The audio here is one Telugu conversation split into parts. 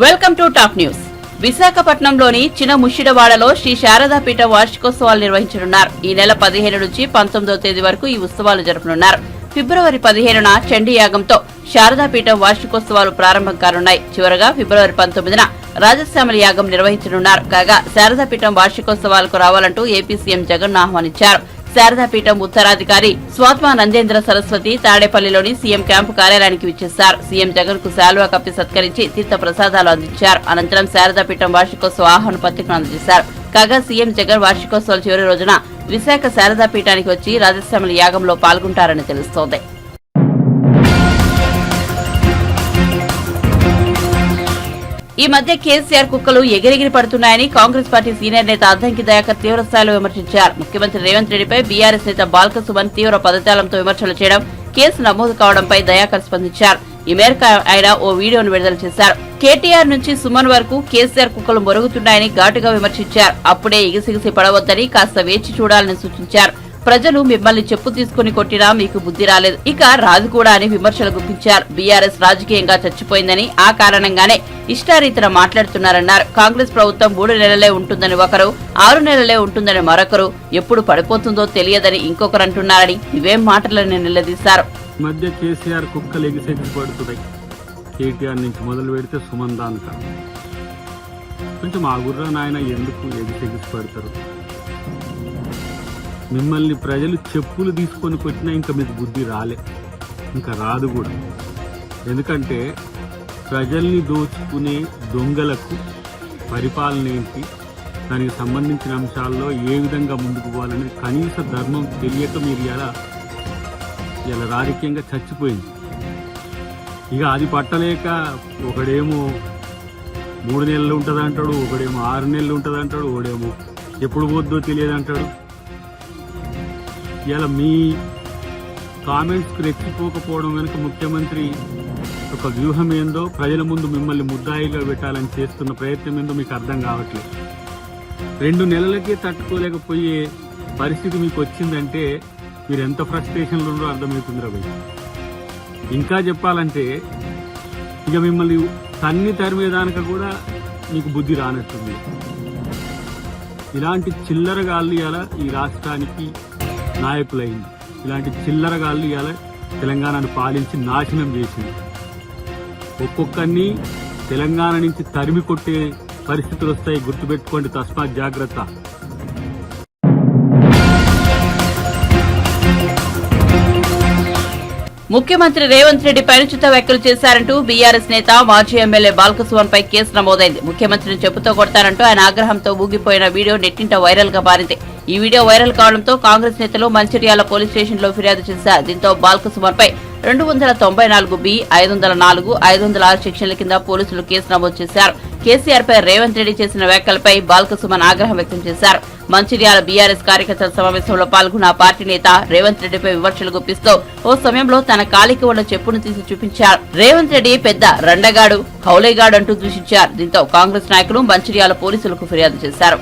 Welcome to top news. విశాఖపట్నంలోని చిన్న ముషిడవాడలో శ్రీ శారదాపీఠ వార్షికోత్సవాలు నిర్వహించనున్నారు. ఈ నెల 15 నుంచి 19వ తేదీ వరకు ఈ ఉత్సవాలు జరపనున్నారు. ఫిబ్రవరి 15న చండీ యాగంతో శారదాపీఠం వార్షికోత్సవాలు ప్రారంభం కానున్నాయి. చివరగా ఫిబ్రవరి 19న రాజశ్యామల యాగం నిర్వహించనున్నారు. కాగా శారదాపీఠం వార్షికోత్సవాలకు రావాలంటూ ఏపీ సీఎం జగన్ ఆహ్వానించారు. శారదాపీఠం ఉత్తరాధికారి స్వాత్మ నందేంద్ర సరస్వతి తాడేపల్లిలోని సీఎం క్యాంపు కార్యాలయానికి విచ్చేశారు. సీఎం జగన్ కు శాలువా కప్పి సత్కరించి తీర్థ ప్రసాదాలు అందించారు. అనంతరం శారదాపీఠం వార్షికోత్సవ ఆహ్వాన పత్రికను అందజేశారు. కాగా సీఎం జగన్ వార్షికోత్సవాల చివరి రోజున విశాఖ శారదాపీఠానికి వచ్చి రాజశ్యామల యాగంలో పాల్గొంటారని తెలుస్తోంది. ఈ మధ్య కేసీఆర్ కుక్కలు ఎగిరెగిరి పడుతున్నాయని కాంగ్రెస్ పార్టీ సీనియర్ నేత అద్దంకి దయాకర్ తీవ్రస్థాయిలో విమర్శించారు. ముఖ్యమంత్రి రేవంత్ రెడ్డిపై బీఆర్ఎస్ నేత బాల్క సుమన్ తీవ్ర పదజాలంతో విమర్శలు చేయడం, కేసు నమోదు కావడంపై దయాకర్ స్పందించారు. ఈ మేరకు ఆయన ఓ వీడియోను విడుదల చేశారు. కేటీఆర్ నుంచి సుమన్ వరకు కేసీఆర్ కుక్కలు మొరుగుతున్నాయని ఘాటుగా విమర్శించారు. అప్పుడే ఎగిసిగిసి పడవద్దని కాస్త వేచి చూడాలని సూచించారు. ప్రజలు మిమ్మల్ని చెప్పు తీసుకుని కొట్టినా మీకు బుద్ధి రాలేదు, ఇక రాదు కూడా అని విమర్శలు గుప్పించారు. బీఆర్ఎస్ రాజకీయంగా చచ్చిపోయిందని, ఆ కారణంగానే ఇష్టారీతిన మాట్లాడుతున్నారన్నారు. కాంగ్రెస్ ప్రభుత్వం 3 నెలలే ఉంటుందని ఒకరు, 6 నెలలే ఉంటుందని మరొకరు, ఎప్పుడు పడిపోతుందో తెలియదని ఇంకొకరు అంటున్నారని ఇవేం మాటలని నిలదీశారు. మధ్య కేసీఆర్ కుక్కలు ఎగిసెగిసిపడుతున్నాయి. కేటీఆర్ నుంచి మొదలు పెడితే సుమన్ దాకా కొంచెం ఆ గుర్ర నాయన ఎందుకు ఎగిసెగిసిపడతారు? మిమ్మల్ని ప్రజలు చెప్పులు తీసుకొని కొట్టినా ఇంకా మీకు బుద్ధి రాలే, ఇంకా రాదు కూడా. ఎందుకంటే ప్రజల్ని దోచుకునే దొంగలకు పరిపాలన ఏంటి, దానికి సంబంధించిన అంశాల్లో ఏ విధంగా ముందుకు పోవాలనేది కనీస ధర్మం తెలియక మీరు ఇలా రాజకీయంగా చచ్చిపోయింది. ఇక అది పట్టలేక ఒకడేమో 3 నెలలు ఉంటుంది అంటాడు, ఒకడేమో 6 నెలలు ఉంటుంది అంటాడు, ఒకడేమో ఎప్పుడు పోద్దో తెలియదు అంటాడు. ఇలా మీ కామెంట్స్కి రెచ్చిపోకపోవడం వెనుక ముఖ్యమంత్రి ఒక వ్యూహం ఏందో, ప్రజల ముందు మిమ్మల్ని ముద్దాయిగా పెట్టాలని చేస్తున్న ప్రయత్నం ఏందో మీకు అర్థం కావట్లేదు. 2 నెలలకే తట్టుకోలేకపోయే పరిస్థితి మీకు వచ్చిందంటే మీరు ఎంత ఫ్రస్ట్రేషన్లో ఉన్నారో అర్థమవుతుంది రవి. ఇంకా చెప్పాలంటే ఇక మిమ్మల్ని తరిమేదానిక కూడా మీకు బుద్ధి రానట్టుంది. ఇలాంటి చిల్లరగాళ్ళు ఇలా ఈ రాష్ట్రానికి నాయకులైంది. ఇలాంటి చిల్లరగాళ్ళు ఇలా తెలంగాణను పాలించి నాశనం చేసింది. ఒక్కొక్కరిని తెలంగాణ నుంచి తరిమి కొట్టే పరిస్థితులు వస్తాయి, గుర్తుపెట్టుకోండి. తస్మాత్ జాగ్రత్త. ముఖ్యమంత్రి రేవంత్ రెడ్డి పరిచిత వ్యాఖ్యలు చేశారంటూ బీఆర్ఎస్ నేత మాజీ ఎమ్మెల్యే బాల్క సుమన్ పై కేసు నమోదైంది. ముఖ్యమంత్రిని చెప్పుతో కొడతారంటూ ఆయన ఆగ్రహంతో ఊగిపోయిన వీడియో నెట్టింట వైరల్ గా మారింది. ఈ వీడియో వైరల్ కావడంతో కాంగ్రెస్ నేతలు మంచిర్యాల పోలీస్ స్టేషన్ లో ఫిర్యాదు చేశారు. దీంతో బాల్క సుమన్ పై 294B, 504, 506 సెక్షన్ల కింద పోలీసులు కేసు నమోదు చేశారు. కేసీఆర్ పై రేవంత్ రెడ్డి చేసిన వ్యాఖ్యలపై బాల్క సుమన్ ఆగ్రహం వ్యక్తం చేశారు. మంచిర్యాల బీఆర్ఎస్ కార్యకర్తల సమావేశంలో పాల్గొన్న పార్టీ నేత రేవంత్ రెడ్డిపై విమర్శలు గుప్పిస్తూ ఓ సమయంలో తన కాలికి ఉన్న చెప్పును తీసి చూపించారు. రేవంత్ రెడ్డి పెద్ద రండగాడు, కౌలేగాడు అంటూ దూషించారు. దీంతో కాంగ్రెస్ నాయకులు మంచిర్యాల పోలీసులకు ఫిర్యాదు చేశారు.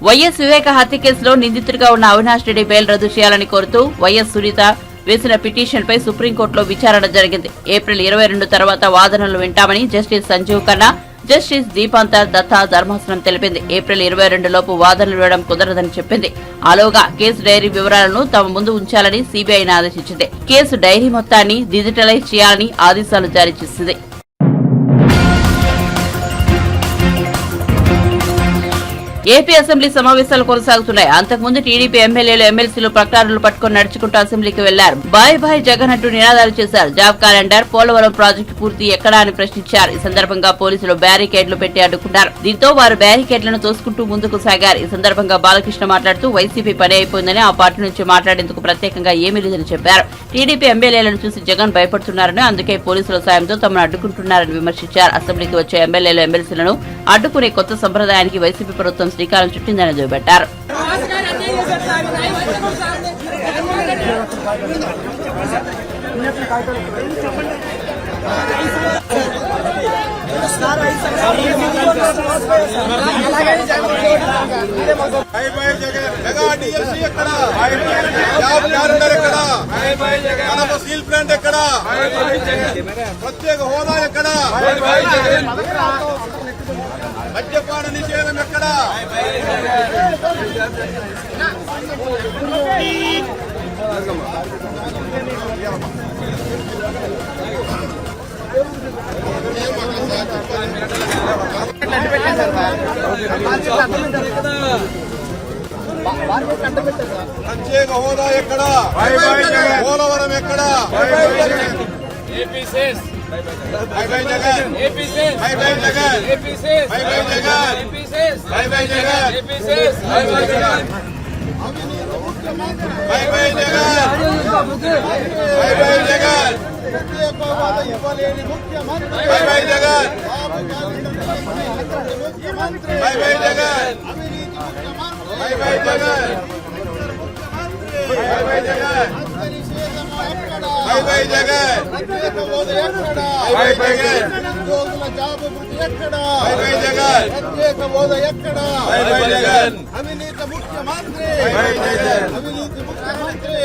వైఎస్ వివేక హత్య కేసులో నిందితుడిగా ఉన్న అవినాష్ రెడ్డి బెయిల్ రద్దు చేయాలని కోరుతూ వైఎస్ సునీత వేసిన పిటిషన్పై సుప్రీంకోర్టులో విచారణ జరిగింది. ఏప్రిల్ 22 తర్వాత వాదనలు వింటామని జస్టిస్ సంజీవ్ ఖన్నా, జస్టిస్ దీపాంతర్ దత్తా ధర్మాసనం తెలిపింది. ఏప్రిల్ 22 లోపు వాదనలు వేయడం కుదరదని చెప్పింది. ఆలోగా కేసు డైరీ వివరాలను తమ ముందు ఉంచాలని సీబీఐని ఆదేశించింది. కేసు డైరీ మొత్తాన్ని డిజిటలైజ్ చేయాలని ఆదేశాలు జారీ చేసింది. ఏపీ అసెంబ్లీ సమావేశాలు కొనసాగుతున్నాయి. అంతకుముందు టీడీపీ ఎమ్మెల్యేలు, ఎమ్మెల్సీలు ప్రకటనలు పట్టుకుని నడుచుకుంటూ అసెంబ్లీకి వెళ్లారు. బాయ్ బాయ్ జగన్ అంటూ నినాదాలు చేశారు. జాబ్ క్యాలెండర్, పోలవరం ప్రాజెక్టు పూర్తి ఎక్కడా అని ప్రశ్నించారు. ఈ సందర్భంగా పోలీసులు బ్యారికేడ్లు పెట్టి అడ్డుకున్నారు. దీంతో వారు బ్యారికేడ్లను తోసుకుంటూ ముందుకు సాగారు. ఈ సందర్భంగా బాలకృష్ణ మాట్లాడుతూ వైసీపీ పని అయిపోయిందని, ఆ పార్టీ నుంచి మాట్లాడేందుకు ప్రత్యేకంగా ఏమీ లేదని చెప్పారు. టీడీపీ ఎమ్మెల్యేలను చూసి జగన్ భయపడుతున్నారని, అందుకే పోలీసుల సాయంతో తమను అడ్డుకుంటున్నారని విమర్శించారు. అసెంబ్లీకి వచ్చే ఎమ్మెల్యేలు, ఎమ్మెల్సీలను అడ్డుకునే కొత్త సంప్రదాయానికి వైసీపీ ప్రభుత్వం శ్రీకారం చుట్టిందని దుయ్యబట్టారు. స్టీల్ ప్లాంట్ ఎక్కడ? ప్రత్యేక హోదా ఎక్కడ? మద్యపాన నిషేధం ఎక్కడ? ప్రత్యేక హోదా ఎక్కడ? పోలవరం ఎక్కడ? అవినీతి ముఖ్యమంత్రి, అవినీతి ముఖ్యమంత్రి.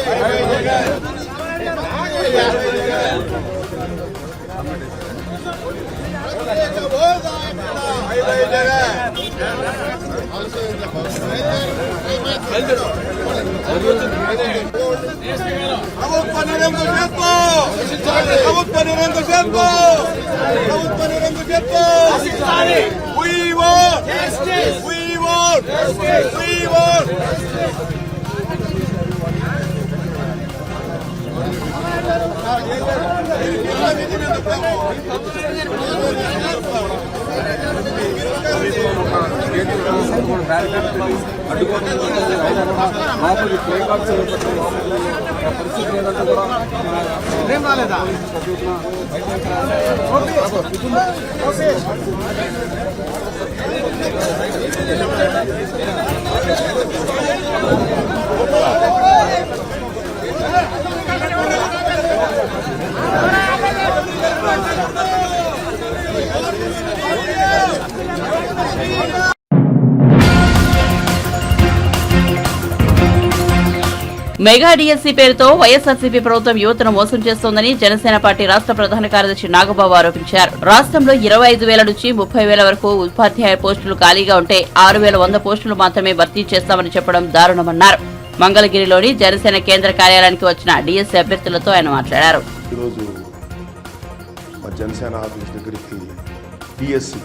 ప్రభుత్వ నిరంకుశత్వం, ప్రభుత్వ నిరంకుశత్వం, ప్రభుత్వ నిరంకుశత్వం. We want justice. We want justice. We want. ఏం రాలేదా? మెగా డిఎస్సీ పేరుతో వైఎస్ఆర్సీపీ ప్రభుత్వం యువతను మోసం చేస్తోందని జనసేన పార్టీ రాష్ట్ర ప్రధాన కార్యదర్శి నాగబాబు ఆరోపించారు. రాష్ట్రంలో 25,000 నుంచి 30,000 వరకు ఉపాధ్యాయ పోస్టులు ఖాళీగా ఉంటే 6,100 పోస్టులు మాత్రమే భర్తీ చేస్తామని చెప్పడం దారుణమన్నారు. మంగళగిరిలోని జనసేన కేంద్ర కార్యాలయానికి వచ్చిన డిఎస్సీ అభ్యర్థులతో ఆయన మాట్లాడారు. జనసేన ఆఫీస్ దగ్గరికి డిఎస్సీ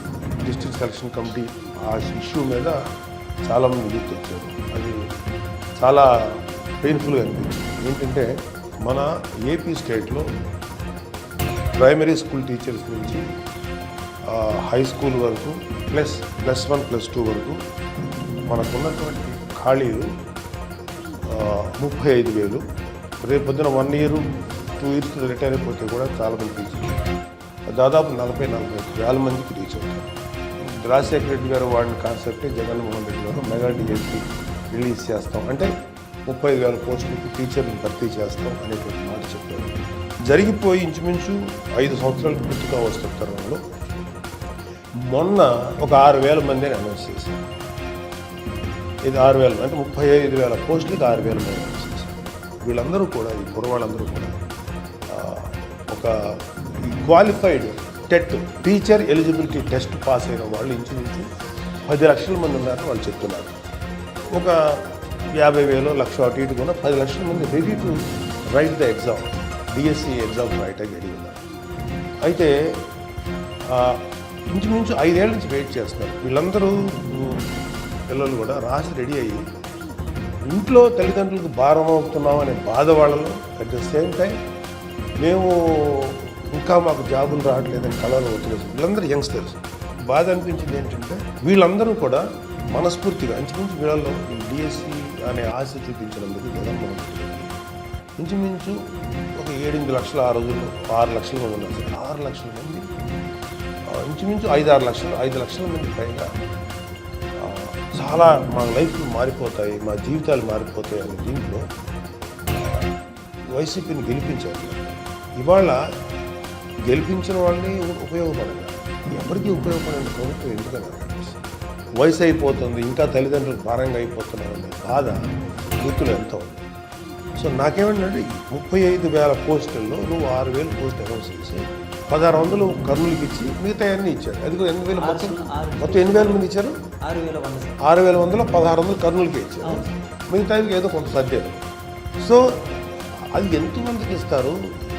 డిస్ట్రిక్ట్ సెలక్షన్ కమిటీ ఆ ఇష్యూ మీద చాలామంది యూత్ వచ్చారు. అది చాలా పెయిన్ఫుల్గా అనిపించింది. ఏంటంటే మన ఏపీ స్టేట్లో ప్రైమరీ స్కూల్ టీచర్స్ నుంచి హై స్కూల్ వరకు +1 +2 వరకు మనకున్నటువంటి ఖాళీలు 35,000. రేపు పొద్దున 1 year 2 years రిటైర్ అయిపోతే కూడా చాలామంది టీచర్లు దాదాపు 40,000 మందికి రీచ్ అవుతారు. రాజశేఖర రెడ్డి గారు వాడిన కాన్సెప్టే జగన్మోహన్ రెడ్డి గారు మెగా డిఎస్సీ రిలీజ్ చేస్తాం అంటే 30,000 పోస్టులకు టీచర్లు భర్తీ చేస్తాం అనేటువంటి మాట చెప్పారు. జరిగిపోయి ఇంచుమించు 5 సంవత్సరాలు పూర్తిగా వస్తున్న తరుణంలో మొన్న ఒక 6,000 మందిని అనౌన్స్ చేశారు. ఇది 6,000 అంటే 35,000 పోస్టులకు 6,000 మంది అనౌన్స్ చేశారు. వీళ్ళందరూ కూడా ఈ కుర్రవాళ్ళందరూ కూడా ఒక qualified TET teacher eligibility test pass అయిన వాళ్ళు ఇంచుమించు 10 లక్షల మంది ఉన్నారని వాళ్ళు చెప్తున్నారు. ఒక 50,000 లక్ష అటు ఇటు కూడా 10 లక్షల మంది ready to write the exam DSC exam రైట్గా రెడీ ఉన్నారు. అయితే ఇంచుమించు 5 ఏళ్ళ నుంచి వెయిట్ చేస్తున్నారు. వీళ్ళందరూ పిల్లలు కూడా రాసి రెడీ అయ్యి ఇంట్లో తల్లిదండ్రులకు భారం అవుతున్నాం అనే బాధ వాళ్ళలో అట్ ద సేమ్ టైం మేము ఇంకా మాకు జాబులు రావట్లేదని కళలు వదిలేసి వీళ్ళందరూ యంగ్స్టర్స్. బాధ అనిపించింది ఏంటంటే వీళ్ళందరూ కూడా మనస్ఫూర్తిగా ఇంచుమించు వీళ్ళలో ఈ డిఎస్సి అనే ఆశ చూపించినందుకు జగన్మోహన్ రెడ్డి ఇంచుమించు ఒక 7-8 లక్షలు ఆ రోజుల్లో 6 లక్షల మంది ఉన్నారు. 6 లక్షల మంది ఇంచుమించు 5 లక్షల మంది పైగా చాలా మా లైఫ్లు మారిపోతాయి, మా జీవితాలు మారిపోతాయి అనే దీంట్లో వైసీపీని గెలిపించారు. ఇవాళ గెలిపించిన వాళ్ళని ఉపయోగపడాలి. ఎవరికి ఉపయోగపడే ప్రభుత్వం ఎందుకని వయసు అయిపోతుంది, ఇంకా తల్లిదండ్రులు భారంగా అయిపోతున్నారు అనే బాధ యూత్లో ఎంత ఉంది. సో నాకేమంటే 35,000 పోస్టుల్లో నువ్వు 6,000 పోస్టులు అనౌన్స్ చేసి 1,600 కర్నూలుకి ఇచ్చి మిగతా అన్నీ ఇచ్చారు. అది కూడా 8,000 మొత్తం 8,000 మంది ఇచ్చారు. 6,100లో 1,600 కర్నూలుకి ఇచ్చారు, మిగతా ఏదో కొంత సర్దారు. సో అది ఎంతమందికి ఇస్తారు?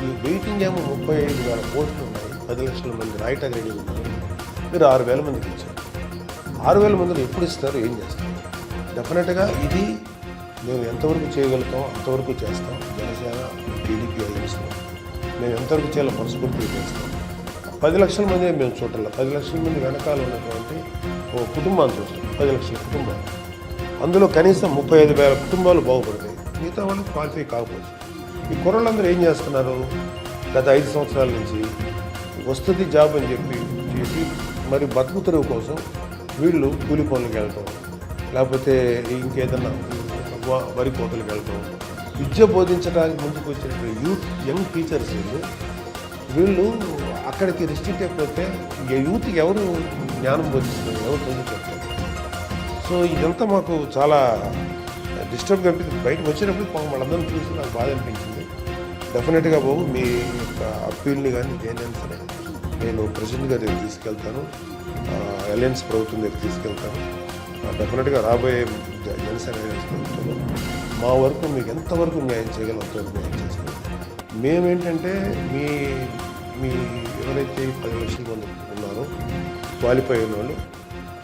ఈ వెయిటింగ్ ఏమో 35,000 పోస్టులు ఉన్నాయి, 10 లక్షల మంది రాయటం రెడీ ఉన్నారు, మీరు 6,000 మందికి ఇచ్చారు. 6,000 మందిని ఎప్పుడు ఇస్తారు, ఏం చేస్తారు? డెఫినెట్గా ఇది మేము ఎంతవరకు చేయగలుగుతాం అంతవరకు చేస్తాం. జనసేన టీడీపీ అయ్యిస్తాం, మేము ఎంతవరకు చేయాలో మనస్ఫూర్తిగా చేస్తాం. 10 లక్షల మంది మేము చూడాలి. 10 లక్షల మంది వెనకాల ఉన్నటువంటి ఓ కుటుంబాన్ని చూస్తాం, 10 లక్షల కుటుంబాలు. అందులో కనీసం 35,000 కుటుంబాలు బాగుపడతాయి, మిగతా వాళ్ళకి క్వాలిఫై కాకపోవచ్చు. ఈ కుర్రలందరూ ఏం చేస్తున్నారు? గత 5 సంవత్సరాల నుంచి వస్తుంది జాబ్ అని చెప్పి చేసి మరి బతుకు తెరువు కోసం వీళ్ళు కూలి పనులకు వెళ్ళటం, లేకపోతే ఇంకేదన్నా వరి కోతలకు వెళ్ళటం, విద్య బోధించడానికి ముందుకు వచ్చినటువంటి యంగ్ టీచర్స్ వీళ్ళు అక్కడికి రిస్ట్రిక్ట్ అయిపోతే యూత్కి ఎవరు జ్ఞానం బోధిస్తున్నారు, ఎవరు చదువు చెప్తారు? సో ఇదంతా మాకు చాలా డిస్టర్బ్గా అనిపించింది. బయటకు వచ్చినప్పుడు వాళ్ళందరినీ చూసి నాకు బాధ అనిపించింది. డెఫినెట్గా బాబు మీ యొక్క అప్పీల్ని కానీ దేనైనా సరే నేను ప్రెసిడెంట్ గారి తీసుకెళ్తాను, అలయన్స్ ప్రభుత్వం దగ్గర తీసుకెళ్తాను. డెఫినెట్గా రాబోయే జనసేన ప్రభుత్వంలో మా వరకు మీకు ఎంతవరకు న్యాయం చేయగలం అంతవరకు న్యాయం చేస్తాం. మేమేంటంటే మీ మీ ఎవరైతే 10 లక్షల మంది ఉన్నారో క్వాలిఫై అయిన వాళ్ళు,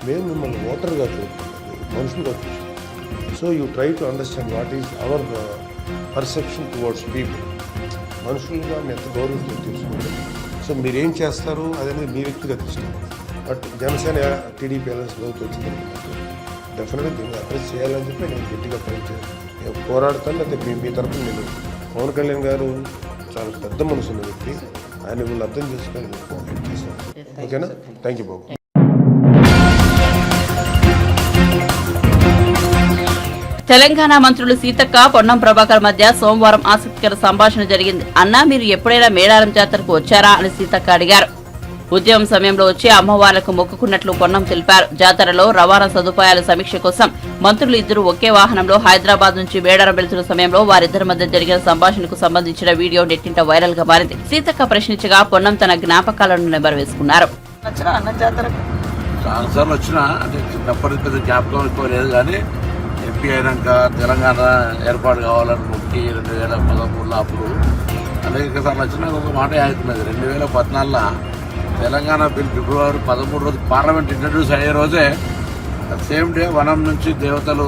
మేము మిమ్మల్ని ఓటర్గా చూస్తాం, మనుషులుగా చూస్తాం. So you try to understand what is our perception towards people. మనుషులుగా మేము ఎంత గౌరవంతో తెలుసుకోండి. సో మీరేం చేస్తారు అనేది మీ వ్యక్తిగత ఇష్టం. బట్ జనసేన టీడీపీ అలయన్స్ ప్రభుత్వం వచ్చింది డెఫినెట్గా దీన్ని అడ్రస్ చేయాలని చెప్పి నేను గట్టిగా నేను పోరాడతాను. లేకపోతే మీ తరఫున నేను పవన్ కళ్యాణ్ గారు చాలా పెద్ద మనసు ఉన్న వ్యక్తి, ఆయన మిమ్మల్ని అర్థం చేసుకొని నేను కోఆపరేట్ చేస్తాను. ఓకేనా? థ్యాంక్ యూ బాబు. తెలంగాణ మంత్రులు సీతక్క, పొన్నం ప్రభాకర్ మధ్య సోమవారం ఆసక్తికర సంభాషణ జరిగింది. అన్నా, మీరు ఎప్పుడైనా మేడారం జాతరకు వచ్చారా అని సీతక్క అడిగారు. ఉద్యమం సమయంలో వచ్చి అమ్మవార్లకు మొక్కుకున్నట్లు పొన్నం తెలిపారు. జాతరలో రవాణా సదుపాయాల సమీక్ష కోసం మంత్రులు ఇద్దరు ఒకే వాహనంలో హైదరాబాద్ నుంచి మేడారం వెళ్తున్న సమయంలో వారిద్దరి మధ్య జరిగిన సంభాషణకు సంబంధించిన వీడియో నెట్టింట వైరల్ గా మారింది. సీతక్క ప్రశ్నించగా పొన్నం తన జ్ఞాపకాలను నెంబర్వేసుకున్నారు. చాలాసార్లు వచ్చినా అంటే చిన్నప్పటి పెద్ద జ్ఞాపకం ఎక్కువ లేదు, కానీ ఎంపీ అయినాక తెలంగాణ ఏర్పాటు కావాలని మొక్కి 2013లో అప్పుడు అనేక సార్లు వచ్చినా ఒక మాట అవుతున్నది. 2014లో తెలంగాణ బిల్ ఫిబ్రవరి 13 రోజు పార్లమెంట్ ఇంట్రడ్యూస్ అయ్యే రోజే సేమ్ డే వనం నుంచి దేవతలు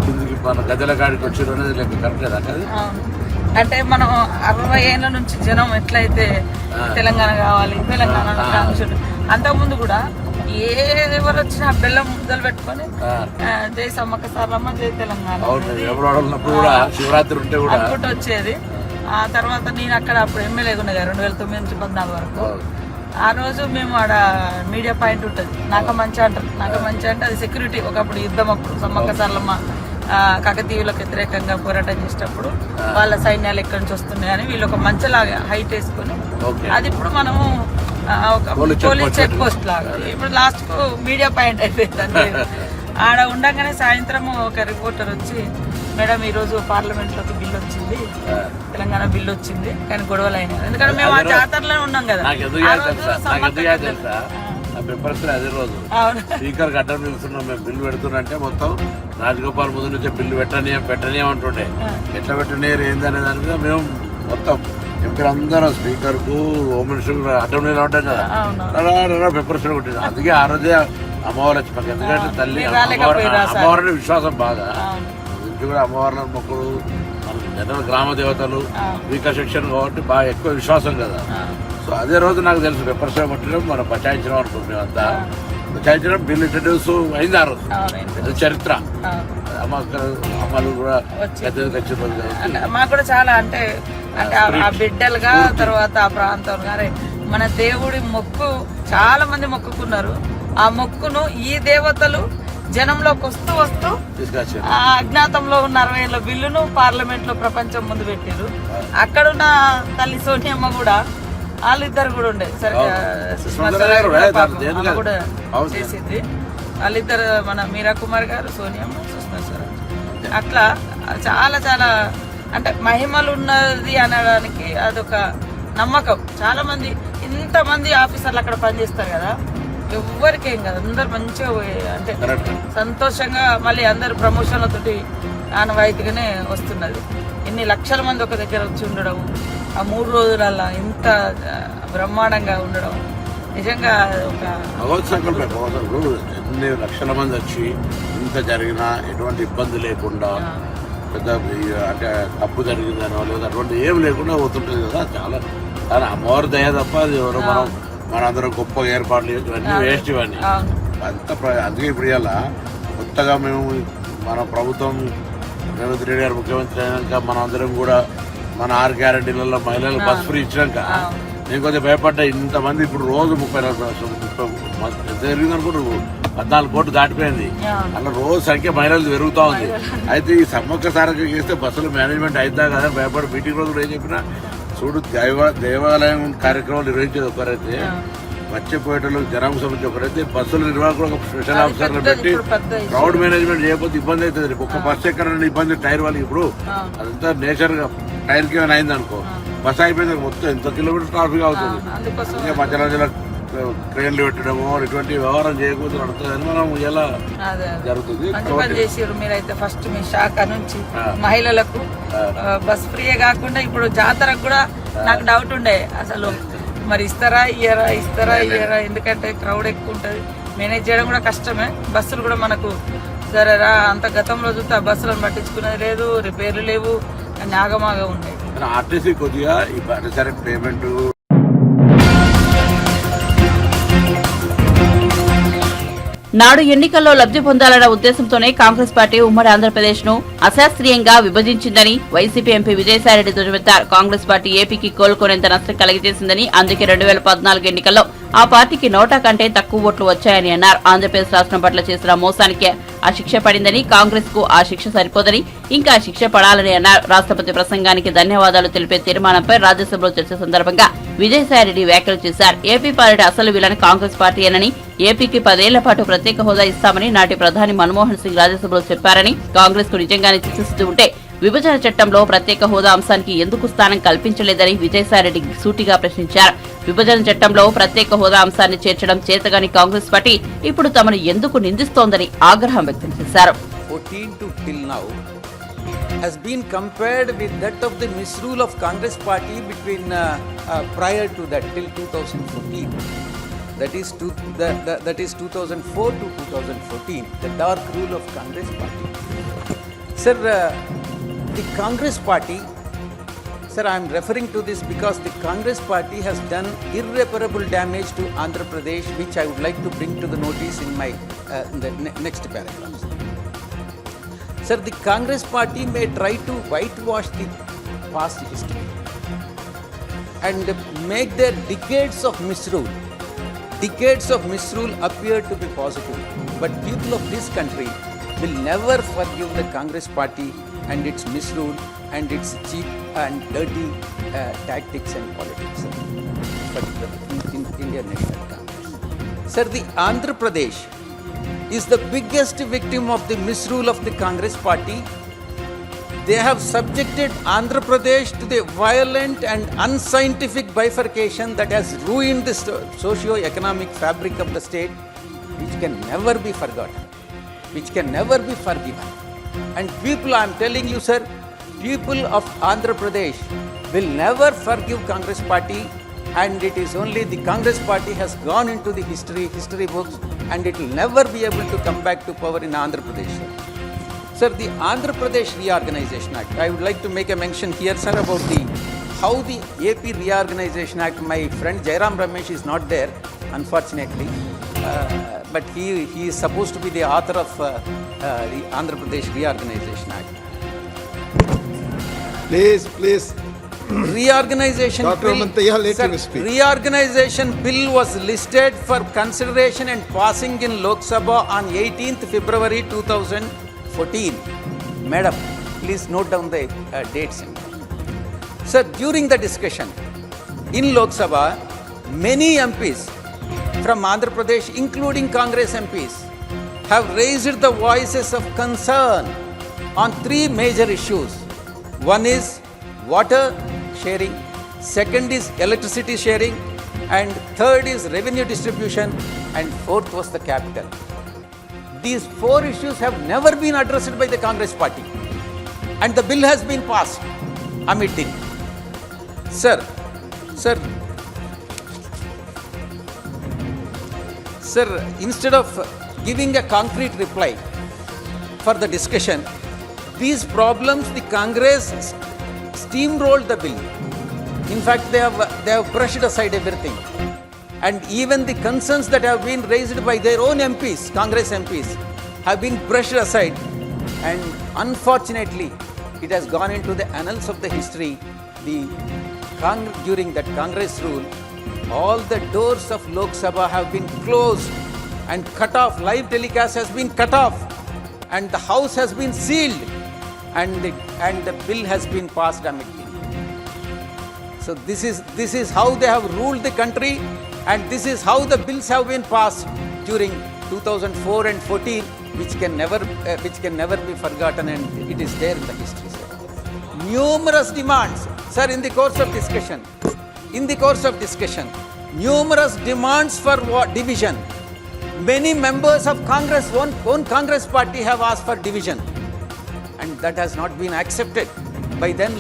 కిందికి మన గద్దెల కాడికి వచ్చారు అనేది లెక్క కరెక్టేదా? అంటే మనం 60 ఏళ్ళ నుంచి జనం ఎట్లయితే తెలంగాణ కావాలి, తెలంగాణ అంతకుముందు కూడా ఎవరు వచ్చినా బెల్లం ముద్దలు పెట్టుకొని జై సమ్మక్క సారమ్మ జై తెలంగాణ శివరాత్రి ఉంటే కూడా అనుకుంటూ వచ్చేది. ఆ తర్వాత నేను అక్కడ అప్పుడు ఎమ్మెల్యేగా ఉన్నది 2009 నుంచి 14 వరకు. ఆ రోజు మేము ఆడ మీడియా పాయింట్ ఉంటుంది, నాకు మంచి అంటారు. నాకు మంచి అంటే అది సెక్యూరిటీ. ఒకప్పుడు యుద్ధం అప్పుడు సమ్మక్క సారలమ్మ కాకతీయులకు వ్యతిరేకంగా పోరాటం చేసేటప్పుడు వాళ్ళ సైన్యాలు ఎక్కడి నుంచి వస్తున్నాయని వీళ్ళు ఒక మంచలాగా హైట్ వేసుకొని, అది ఇప్పుడు మనము ఒక పోలీస్ చెక్ పోస్ట్ లాగా ఇప్పుడు లాస్ట్ కు మీడియా పాయింట్ అయిపోయింది. ఆడ ఉండగానే సాయంత్రం ఒక రిపోర్టర్ వచ్చి, మేడం ఈరోజు పార్లమెంట్ లోకి బిల్లు వచ్చింది, తెలంగాణ బిల్లు వచ్చింది, కానీ గొడవలు అయినాయి. ఎందుకంటే మేము ఆ జాతరలో ఉన్నాం కదా. అదే రోజు స్పీకర్ గడ్డం నిలుస్తున్నాం, మేము బిల్లు పెడుతున్నంటే మొత్తం రాజగోపాల్ ముందు నుంచే బిల్లు పెట్టనీయమంటుండే. ఎట్లా పెట్టనీయరు ఏందనే దాని మీద మేము మొత్తం ఎంపీలు అందరం స్పీకర్ కు హోమ్ మినిస్టర్ అడ్డం నీళ్ళు ఉంటాం కదా, పెప్పర్ స్ప్రే కొట్టింది. అందుకే ఆ రోజే అమ్మవారు వచ్చి మాకు, ఎందుకంటే తల్లి అమ్మవారిని విశ్వాసం బాగా కూడా అమ్మవార్లను మొక్కుడు మనకు జనరల్ గ్రామ దేవతలు వీకర్ సెక్షన్ కాబట్టి బాగా ఎక్కువ విశ్వాసం కదా. సో అదే రోజు నాకు తెలుసు పెప్పర్ స్ప్రే కొట్టడం మనం బచాయించడం అనుకుంటున్నాం. మేమంతా బచాయించడం బిల్ ఇంట్రడ్యూస్ అయింది ఆ రోజు, అది చరిత్ర. అమ్మలు కూడా మాకు కూడా చాలా అంటే ఆ బిడ్డలుగా తర్వాత ఆ ప్రాంతం గారే మన దేవుడి మొక్కు చాలా మంది మొక్కుకున్నారు. ఆ మొక్కును ఈ దేవతలు జనంలోకి వస్తూ వస్తూ అజ్ఞాతంలో ఉన్న 60 ఏళ్ల బిల్లును పార్లమెంట్ లో ప్రపంచం ముందు పెట్టారు. అక్కడున్న తల్లి సోనియమ్మ కూడా వాళ్ళిద్దరు కూడా ఉండే సరిగ్గా సుష్మా సుష్మా స్వరాజ్ గారు కూడా దాని పాపం దేని ఆమె కాదు. కూడా అవును. చేసింది. వాళ్ళిద్దరు మన మీరా కుమార్ గారు, సోనియమ్మ, సుష్మా స్వరాజ్. అట్లా చాలా చాలా అంటే మహిమలు ఉన్నది అనడానికి అదొక నమ్మకం. చాలా మంది ఇంతమంది ఆఫీసర్లు అక్కడ పనిచేస్తారు కదా, ఎవ్వరికేం కదా, అందరు మంచిగా అంటే సంతోషంగా మళ్ళీ అందరు ప్రమోషన్లతోటి ఆనవాయితీగానే వస్తున్నది. ఇన్ని లక్షల మంది ఒక దగ్గర వచ్చి ఉండడం, ఆ 3 రోజులల్లా ఇంత బ్రహ్మాండంగా ఉండడం నిజంగా ఒక భగవత్ సంకల్పం. ఎన్ని లక్షల మంది వచ్చి ఇంత జరిగినా ఎటువంటి ఇబ్బంది లేకుండా, పెద్ద అంటే తప్పు జరిగిందనో లేదా అటువంటి ఏం లేకుండా పోతుంటుంది కదా. చాలా చాలా అమ్మవారి దయ తప్ప అది ఎవరో మనందరం గొప్ప ఏర్పాట్లు ఇవన్నీ వేస్ట్ ఇవన్నీ అంత. అందుకే ఇప్పుడు ఇలా కొత్తగా మేము మన ప్రభుత్వం రేవంత్ రెడ్డి గారు ముఖ్యమంత్రి అయినాక మన అందరం కూడా మన 6 గ్యారెంటీలలో మహిళలకు బస్ ఫ్రీ ఇచ్చినాక నేను కొంచెం భయపడ్డా. ఇంతమంది ఇప్పుడు రోజు 30 జరిగింది అనుకుంటూ 14 కోట్లు దాటిపోయింది. అలా రోజు సంఖ్య మహిళలు పెరుగుతూ ఉంది. అయితే ఈ సమ్మక్క సారక్క చేస్తే బస్సులు మేనేజ్మెంట్ అయిద్దా కదా భయపడి మీటింగ్ రోజు కూడా ఏం చెప్పినా చూడు, దేవాలయం కార్యక్రమాలు నిర్వహించేది ఒకరైతే, మర్చిపోయేటోళ్ళు జనాభా సంబంధించి ఒకరైతే, బస్సుల నిర్వాహకులు ఒక స్పెషల్ ఆఫీసర్లు పెట్టి క్రౌడ్ మేనేజ్మెంట్ చేయకపోతే ఇబ్బంది అవుతుంది. ఒక్క బస్సు ఎక్కడైనా ఇబ్బంది టైర్ వాళ్ళకి ఇప్పుడు అదంతా నేచర్ గా టైర్ కి అయింది అనుకో, బస్సు అయిపోయింది మొత్తం ఎంత కిలోమీటర్ ట్రాఫిక్ అవుతుంది. మధ్య మధ్యలో ట్రైన్లు పెట్టడము ఇటువంటి వ్యవహారం చేయకపోతే నడుతుందని మనం ఎలా జరుగుతుంది. మీరైతే ఫస్ట్ మీ శాఖ నుంచి మహిళలకు బస్ ఫ్రీయే కాకుండా ఇప్పుడు జాతరకు కూడా నాకు డౌట్ ఉండే, అసలు మరి ఇస్తారా ఇయ్యరా ఎందుకంటే క్రౌడ్ ఎక్కువ ఉంటుంది, మేనేజ్ చేయడం కూడా కష్టమే. బస్సులు కూడా మనకు సరేరా అంత గతంలో చూస్తే ఆ బస్సులను పట్టించుకునేది లేదు, రిపేర్లు లేవు, అన్ని ఆగమాగా ఉన్నాయి. ఆర్టీసీ కొద్దిగా సరే పేమెంట్ నాడు ఎన్నికల్లో లబ్ధి పొందాలన్న ఉద్దేశంతోనే కాంగ్రెస్ పార్టీ ఉమ్మడి ఆంధ్రప్రదేశ్ ను అశాస్త్రీయంగా విభజించిందని YCP MP Vijayasai Reddy దుర్మెత్తారు. Congress party ఏపీకి కోలుకోనేంత నష్టం కలిగజేసిందని, అందుకే 2014 ఎన్నికల్లో ఆ పార్టీకి నోటా కంటే తక్కువ ఓట్లు వచ్చాయని అన్నారు. ఆంధ్రప్రదేశ్ రాష్ట్రం పట్ల చేసిన మోసానికి ఆ శిక్ష పడిందని, కాంగ్రెస్ కు ఆ శిక్ష సరిపోదని, ఇంకా శిక్ష పడాలని అన్నారు. రాష్ట్రపతి ప్రసంగానికి ధన్యవాదాలు తెలిపే తీర్మానంపై రాజ్యసభలో చర్చ సందర్భంగా విజయసాయిరెడ్డి వ్యాఖ్యలు చేశారు. ఏపీ పాలిట అసలు విలన్ కాంగ్రెస్ పార్టీయేనని, ఏపీకి 10 ఏళ్ల పాటు ప్రత్యేక హోదా ఇస్తామని నాటి ప్రధాని మన్మోహన్ సింగ్ రాజ్యసభలో చెప్పారని, కాంగ్రెస్ కు నిజంగానే చికిత్సిస్తూ ఉంటే విభజన చట్టంలో ప్రత్యేక హోదా అంశానికి ఎందుకు స్థానం కల్పించలేదని విజయసాయిరెడ్డి సూటిగా ప్రశ్నించారు. విభజన చట్టంలో ప్రత్యేక హోదా అంశాన్ని చేర్చడం చేతగాని కాంగ్రెస్ పార్టీ ఇప్పుడు తమను ఎందుకు నిందిస్తోందని ఆగ్రహం వ్యక్తం చేశారు. 14 to till now has been compared with that of the misrule of Congress party between prior to that till 2014. That is 2004 to 2014, the dark rule of Congress party. Sir, the Congress party, sir, I am referring to this because the Congress party has done irreparable damage to Andhra Pradesh, which I would like to bring to the notice in my next paragraph. Sir, the Congress party may try to whitewash the past history and make their decades of misrule appear to be positive. But people of this country will never forgive the Congress party and its misrule and its cheap and dirty tactics and politics, particularly in Indian National Congress. Sir, the Andhra Pradesh is the biggest victim of the misrule of the Congress party. They have subjected Andhra Pradesh to the violent and unscientific bifurcation that has ruined the socio-economic fabric of the state, which can never be forgotten, which can never be forgiven. And people, I am telling you, sir, people of Andhra Pradesh will never forgive Congress party, and it is only the Congress party has gone into the history books, and it will never be able to come back to power in Andhra Pradesh, sir. Sir, the Andhra Pradesh Reorganization Act, I would like to make a mention here, sir, about how the AP Reorganization Act. My friend Jairam Ramesh is not there, unfortunately, but he is supposed to be the author of the Andhra Pradesh Reorganization Act. Please. Reorganization Dr. bill, Amantaya, let sir, him speak. Reorganization bill was listed for consideration and passing in Lok Sabha on 18th February 2014. Madam, please note down the dates. Sir, during the discussion, in Lok Sabha, many MPs from Andhra Pradesh, including Congress MPs, have raised the voices of concern on three major issues. One is water sharing, second is electricity sharing, and third is revenue distribution, and fourth was the capital. These four issues have never been addressed by the Congress party, and the bill has been passed amid it. Sir, instead of giving a concrete reply for the discussion, these problems, the Congress steamrolled the bill. In fact, they have brushed aside everything. And even the concerns that have been raised by their own MPs, Congress MPs, have been brushed aside. And unfortunately, it has gone into the annals of the history. During that Congress rule, all the doors of Lok Sabha have been closed and cut off. Live telecast has been cut off, and the house has been sealed, and the bill has been passed amicably. So this is how they have ruled the country, and this is how the bills have been passed during 2004 and 14, which can never be forgotten, and it is there in the history, sir. Numerous demands, sir, in the course of discussion, numerous demands for division. Many members of Congress, own Congress party, have asked for division, and that has not been accepted by them.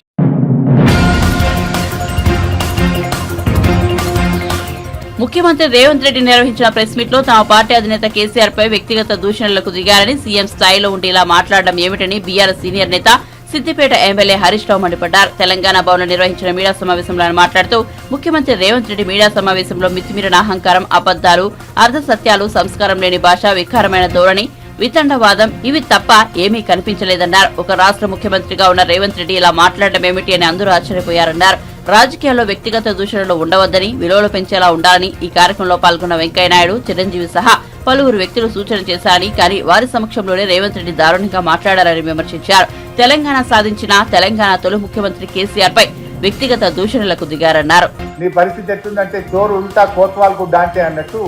ముఖ్యమంత్రి రేవంత్ రెడ్డి నిర్వహించిన ప్రెస్ మీట్ లో తమ పార్టీ అధినేత కేసీఆర్ పై వ్యక్తిగత దూషణలకు దిగారని, సీఎం స్థాయిలో ఉండి ఇలా మాట్లాడడం ఏమిటని బీఆర్ఎస్ సీనియర్ నేత సిద్దిపేట ఎమ్మెల్యే హరీష్ రావు మండిపడ్డారు. తెలంగాణ భవన్లో నిర్వహించిన మీడియా సమావేశంలో ఆయన మాట్లాడుతూ, ముఖ్యమంత్రి రేవంత్ రెడ్డి మీడియా సమావేశంలో మితిమీరిన అహంకారం, అబద్దాలు, అర్ధసత్యాలు, సంస్కారం లేని భాష, వికారమైన ధోరణి, వితండవాదం ఇవి తప్ప ఏమీ కనిపించలేదన్నారు. ఒక రాష్ట్ర ముఖ్యమంత్రిగా ఉన్న రేవంత్ రెడ్డి ఇలా మాట్లాడడం ఏమిటి అని అందరూ ఆశ్చర్యపోయారన్నారు. రాజకీయాల్లో వ్యక్తిగత దూషణలు ఉండవద్దని, విలువలు పెంచేలా ఉండాలని ఈ కార్యక్రమంలో పాల్గొన్న వెంకయ్యనాయుడు, చిరంజీవి సహా పలువురు వ్యక్తులు సూచన చేశారని, కానీ వారి సమక్షంలోనే రేవంత్ రెడ్డి దారుణంగా మాట్లాడారని విమర్శించారు. తెలంగాణ సాధించిన తెలంగాణ తొలి ముఖ్యమంత్రి కేసీఆర్ పై వ్యక్తిగత దూషణలకు దిగారన్నారు. నీ పరిస్థితి ఎట్లుందంటే చోరు ఉల్టా కోత్వాల్కు డాంటే అన్నట్టు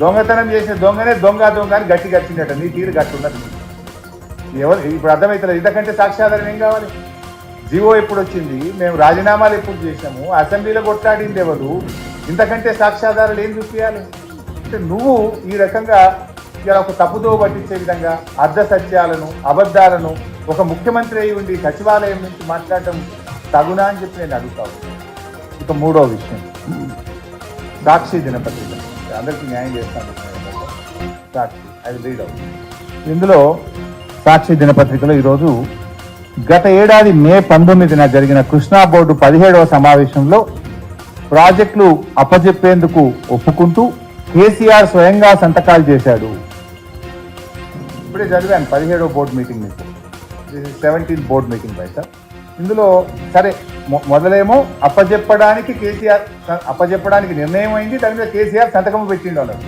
దొంగతనం చేసిన దొంగనే దొంగ అని గట్టి గట్టిందట. నీ తీరు గట్టి ఉన్నది. ఎవరు ఇప్పుడు అర్థమవుతుంది. ఇంతకంటే సాక్ష్యాధారం ఏం కావాలి? జీవో ఎప్పుడు వచ్చింది, మేము రాజీనామాలు ఎప్పుడు చేసాము, అసెంబ్లీలో కొట్లాడింది ఎవరు, ఇంతకంటే సాక్ష్యాధారాలు ఏం చూపించాలి? అంటే నువ్వు ఈ రకంగా ఇలా ఒక తప్పుదో పట్టించే విధంగా అర్ధ సత్యాలను, అబద్ధాలను ఒక ముఖ్యమంత్రి అయి ఉండి సచివాలయం నుంచి మాట్లాడటం తగునా అని చెప్పి నేను అడుగుతాను. ఇక మూడో విషయం, సాక్షి దినపత్రిక. అందరికీ న్యాయం చేస్తాను. సాక్షి, అది రీడ్ అవుతుంది. ఇందులో సాక్షి దినపత్రికలో ఈరోజు గత ఏడాది మే 19న జరిగిన కృష్ణా బోర్డు 17వ సమావేశంలో ప్రాజెక్టులు అప్పజెప్పేందుకు ఒప్పుకుంటూ కేసీఆర్ స్వయంగా సంతకాలు చేశాడు. ఇప్పుడే చదివాను 17వ బోర్డు మీటింగ్ మీకు. 17th బోర్డు మీటింగ్ బయట. ఇందులో సరే మొదలేమో అప్పజెప్పడానికి నిర్ణయం అయింది, దాని మీద కేసీఆర్ సంతకం పెట్టిండు అన్నారు.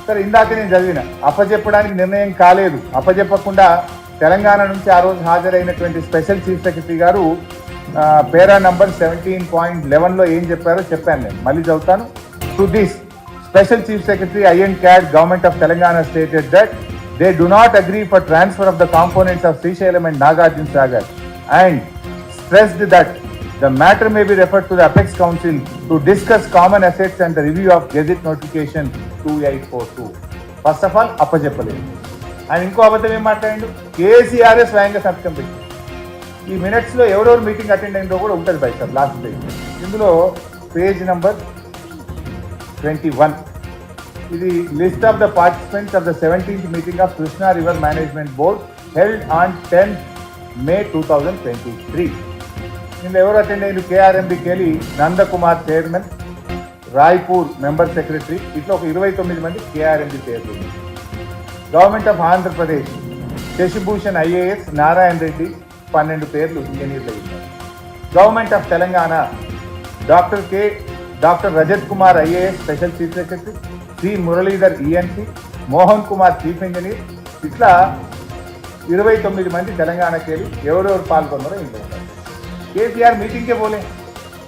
సరే, ఇందాక నేను చదివిన అప్పజెప్పడానికి నిర్ణయం కాలేదు. అప్పజెప్పకుండా తెలంగాణ నుంచి ఆ రోజు హాజరైనటువంటి స్పెషల్ చీఫ్ సెక్రటరీ గారు పేరా నంబర్ 17.11లో ఏం చెప్పారో చెప్పాను. నేను మళ్ళీ చదువుతాను. To this special chief secretary I and CAD government of Telangana stated that they do not agree for transfer of the components of Srisailam and Nagarjuna Sagar and stressed that the matter may be referred to the Apex Council to discuss common assets and the review of Gazette Notification 2842. First of all, అప్పచెప్పలేదు. ఆయన ఇంకో అబద్ధం ఏం మాట్లాడిండు? కేసీఆర్ స్వయంగా సంతకం పెట్టి. ఈ మినిట్స్లో ఎవరెవరు మీటింగ్ అటెండ్ అయిందో కూడా ఉంటుంది బై సార్, లాస్ట్ పేజ్. ఇందులో పేజ్ నంబర్ 21. ఇది list of the participants of the 17th meeting of Krishna river management board held on 10th May 2023. ఇందులో ఎవరు అటెండ్ అయ్యారు? KRMB కేలి Nandakumar chairman, Raipur member secretary, ఇట్లా ఒక 29 మంది కేఆర్ఎంబి పేర్లు. Government of Andhra Pradesh Sasibhushan IAS, Narayana Reddy 12 పేర్లు ఇంజనీర్లు అయ్యారు. Government of Telangana doctor Rajat Kumar IAS special chief secretary, C Muralidhar ENC, Mohan Kumar chief engineer, ఇట్లా 29 మంది తెలంగాణకి వెళ్ళి ఎవరెవరు పాల్గొన్నారో ఇంట్లో ఉంటారు. కేసీఆర్ మీటింగ్కే పోలే.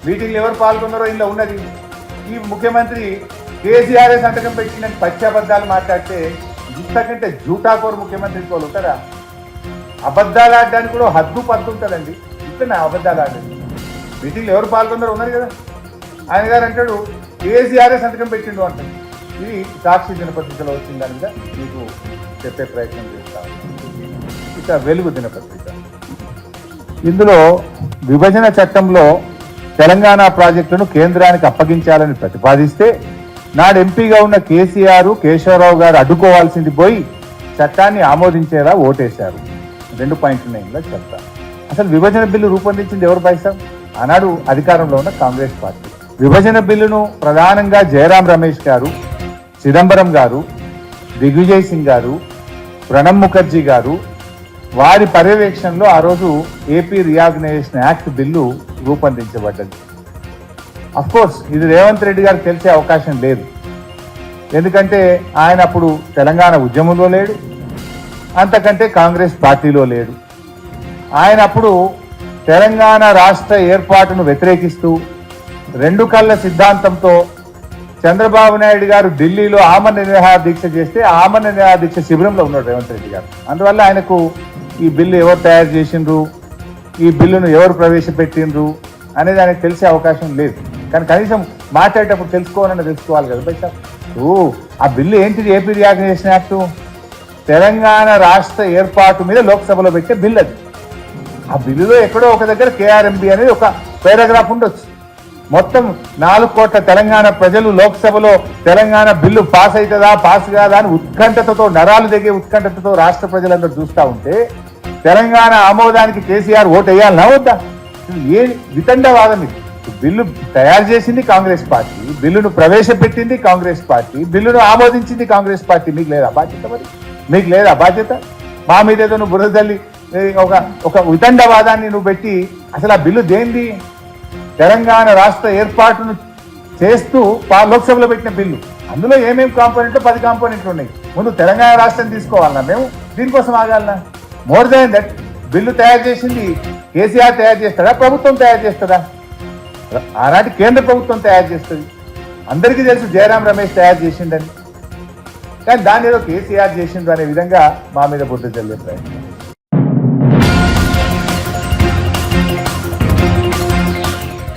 మీటింగ్లు ఎవరు పాల్గొన్నారో ఇందులో ఉన్నది. ఈ ముఖ్యమంత్రి కేసీఆర్ సంతకం పెట్టిన పచ్చబద్దాలు మాట్లాడితే ఇంతకంటే జూటాకోరు ముఖ్యమంత్రి ఇంకోళ్ళు ఉంటారా? అబద్ధాలు ఆడడానికి కూడా హద్దు పద్దు ఉంటుందండి. ఇట్లా అబద్ధాలు ఆడండి. మీటింగ్లు ఎవరు పాల్గొన్నారో ఉన్నారు కదా. ఆయన గారు అంటాడు కేసీఆర్ సంతకం పెట్టిండు అంటాడు. ఇది సాక్షి దినపత్రికలో వచ్చిన దాని మీద మీకు చెప్పే ప్రయత్నం చేస్తాను. ఇక వెలుగు దినపత్రిక, ఇందులో విభజన చట్టంలో తెలంగాణ ప్రాజెక్టును కేంద్రానికి అప్పగించాలని ప్రతిపాదిస్తే నాడు ఎంపీగా ఉన్న కేసీఆర్ కేశవరావు గారు అడ్డుకోవాల్సింది పోయి చట్టాన్ని ఆమోదించేలా ఓటేశారు. 2.9లో చెప్తా. అసలు విభజన బిల్లు రూపొందించింది ఎవరు పైసా? ఆనాడు అధికారంలో ఉన్న కాంగ్రెస్ పార్టీ. విభజన బిల్లును ప్రధానంగా జయరాం రమేష్ గారు, చిదంబరం గారు, దిగ్విజయ్ సింగ్ గారు, ప్రణబ్ ముఖర్జీ గారు వారి పర్యవేక్షణలో ఆ రోజు ఏపీ రీఆర్గనైజేషన్ యాక్ట్ బిల్లు రూపొందించబడ్డది. అఫ్కోర్స్ ఇది రేవంత్ రెడ్డి గారికి తెలిసే అవకాశం లేదు. ఎందుకంటే ఆయన అప్పుడు తెలంగాణ ఉద్యమంలో లేడు, అంతకంటే కాంగ్రెస్ పార్టీలో లేడు. ఆయన అప్పుడు తెలంగాణ రాష్ట్ర ఏర్పాటును వ్యతిరేకిస్తూ 2 కళ్ళ సిద్ధాంతంతో చంద్రబాబు నాయుడు గారు ఢిల్లీలో ఆమరణ నిరాహార దీక్ష చేస్తే ఆమరణ నిరాహార దీక్ష శిబిరంలో ఉన్నాడు రేవంత్ రెడ్డి గారు. అందువల్ల ఆయనకు ఈ బిల్లు ఎవరు తయారు చేసిండ్రు, ఈ బిల్లును ఎవరు ప్రవేశపెట్టిండ్రు అనేది ఆయనకు తెలిసే అవకాశం లేదు. కానీ కనీసం మాట్లాడేటప్పుడు తెలుసుకోవాలి కదా బయట. ఆ బిల్లు ఏంటిది? ఏపీ రీఆర్గనైజేషన్ యాక్ట్, తెలంగాణ రాష్ట్ర ఏర్పాటు మీద లోక్సభలో పెట్టే బిల్లు అది. ఆ బిల్లులో ఎక్కడో ఒక దగ్గర కేఆర్ఎంబి అనేది ఒక పారాగ్రాఫ్ ఉండొచ్చు. మొత్తం 4 కోట్ల తెలంగాణ ప్రజలు లోక్సభలో తెలంగాణ బిల్లు పాస్ అవుతుందా పాస్ కాదా అని ఉత్కంఠతతో, నరాలు దిగే ఉత్కంఠతతో రాష్ట్ర ప్రజలందరూ చూస్తూ ఉంటే తెలంగాణ ఆమోదానికి కేసీఆర్ ఓటు వేయాలన్నా వద్దా? ఏ వితండవాదం ఇది? బిల్లు తయారు చేసింది కాంగ్రెస్ పార్టీ, బిల్లును ప్రవేశపెట్టింది కాంగ్రెస్ పార్టీ, బిల్లును ఆమోదించింది కాంగ్రెస్ పార్టీ. మీకు లేదా బాధ్యత? మరి మీకు లేదా బాధ్యత? మా మీద ఏదో నువ్వు బురద తల్లి ఒక వితండవాదాన్ని నువ్వు పెట్టి అసలు ఆ బిల్లు దేంది? తెలంగాణ రాష్ట్ర ఏర్పాటును చేస్తూ లోక్సభలో పెట్టిన బిల్లు. అందులో ఏమేమి కాంపోనెంట్లు 10 కాంపోనెంట్లు ఉన్నాయి. ముందు తెలంగాణ రాష్ట్రం తీసుకోవాలన్నా మేము దీనికోసం ఆగాలన్నా? మోర్ దాన్ దట్, బిల్లు తయారు చేసింది కేసీఆర్ తయారు చేస్తాడా, ప్రభుత్వం తయారు చేస్తుందా? ఆనాటి కేంద్ర ప్రభుత్వం తయారు చేస్తుంది. అందరికీ తెలుసు జయరాం రమేష్ తయారు చేసిండని. కానీ దాన్ని ఏదో కేసీఆర్ చేసిండ్రు అనే విధంగా మా మీద బుద్ధి చల్లే ప్రయత్నం.